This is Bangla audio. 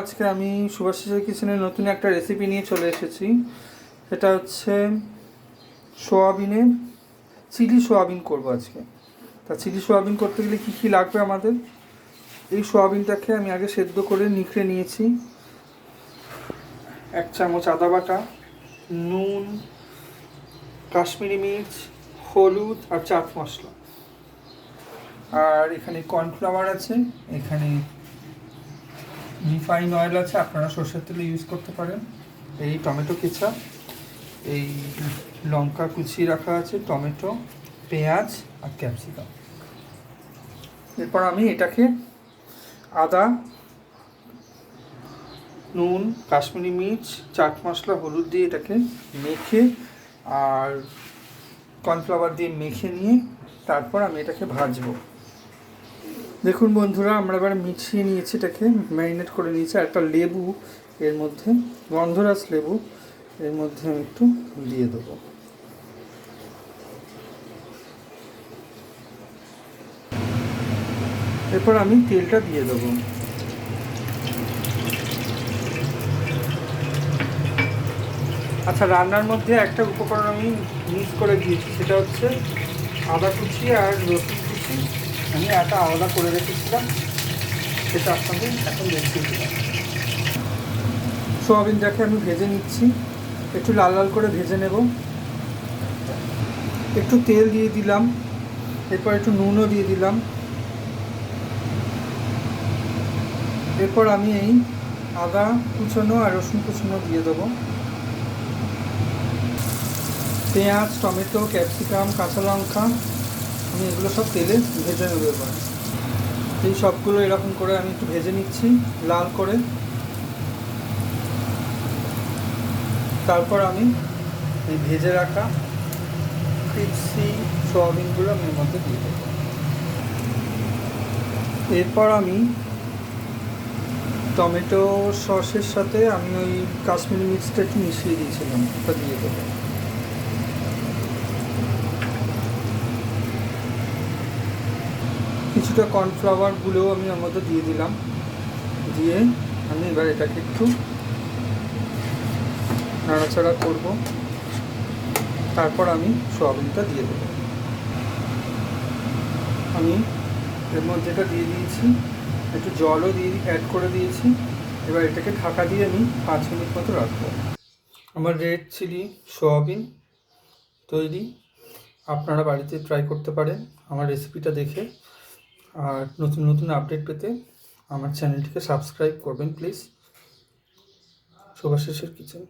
আজকে আমি সুভাষিসের কিচেনের নতুন একটা রেসিপি নিয়ে চলে এসেছি। এটা হচ্ছে সোয়াবিনের চিলি সোয়াবিন করবো আজকে। তা চিলি সোয়াবিন করতে গেলে কী কী লাগবে আমাদের, এই সোয়াবিনটাকে আমি আগে সেদ্ধ করে নিখড়ে নিয়েছি। 1 চামচ আদা বাটা, নুন, কাশ্মীরি মির্চ, হলুদ আর চাট মশলা। আর এখানে কর্নফ্লাওয়ার আছে, এখানে রিফাইন অয়েল আছে, আপনারা সরষের তেল ইউজ করতে পারেন। এই টমেটো কেচাপ, এই লঙ্কা কুচি রাখা আছে, টমেটো, পেঁয়াজ আর ক্যাপসিকাম। এরপর আমি এটাকে আদা, নুন, কাশ্মীরি মির্চ, চাট মশলা, হলুদ দিয়ে এটাকে মেখে আর কর্নফ্লাওয়ার দিয়ে মেখে নিয়ে তারপর আমি এটাকে ভাজবো। দেখুন বন্ধুরা, আমরা এবার মিশিয়ে নিয়েছি, এটাকে ম্যারিনেট করে নিয়েছি। আর একটা লেবু এর মধ্যে, গন্ধরাজ লেবু এর মধ্যে আমি একটু দিয়ে দেবো। এরপর আমি তেলটা দিয়ে দেবো। আচ্ছা, রান্নার মধ্যে একটা উপকরণ আমি মিক্স করে দিয়েছি, সেটা হচ্ছে আদা কুচি আর রসুন কুচি। আমি একটা আলাদা করে রেখেছিলাম, সেটা আপনাদের এখন দেখিয়ে দিলাম। সোয়াবিনটাকে আমি ভেজে নিচ্ছি, একটু লাল লাল করে ভেজে নেব। একটু তেল দিয়ে দিলাম, এরপর একটু নুনও দিয়ে দিলাম। এরপর আমি এই আদা কুচনো আর রসুন কুচনো দিয়ে দেবো। পেঁয়াজ, টমেটো, ক্যাপসিকাম, কাঁচা লঙ্কা, আমি এগুলো সব তেলে ভেজে নেবো। এবার এই সবগুলো এরকম করে আমি একটু ভেজে নিচ্ছি লাল করে। তারপর আমি এই ভেজে রাখা ক্রিপসি সোয়াবিনগুলো আমি এর মধ্যে দিয়ে দেবো। এরপর আমি টমেটো সসের সাথে আমি ওই কাশ্মীরি মির্চটা একটু মিশিয়ে দিয়েছিলাম, ওটা দিয়ে দেবো। কিছুটা কর্নফ্লাওয়ারগুলোও আমি ওর মধ্যে দিয়ে দিলাম। দিয়ে আমি এবার এটাকে একটু নাড়াচাড়া করব। তারপর আমি সোয়াবিনটা দিয়ে দেব। আমি এর মধ্যে এটা দিয়ে দিয়েছি, একটু জলও দিয়ে অ্যাড করে দিয়েছি। এবার এটাকে ঢাকা দিয়ে আমি 5 মিনিট মতো রাখবো। আমার রেড চিলি সোয়াবিন তৈরি। আপনারা বাড়িতে ট্রাই করতে পারেন আমার রেসিপিটা দেখে। আর নতুন নতুন আপডেট পেতে আমার চ্যানেলটিকে সাবস্ক্রাইব করবেন প্লিজ। সুভাষিসের কিচেন।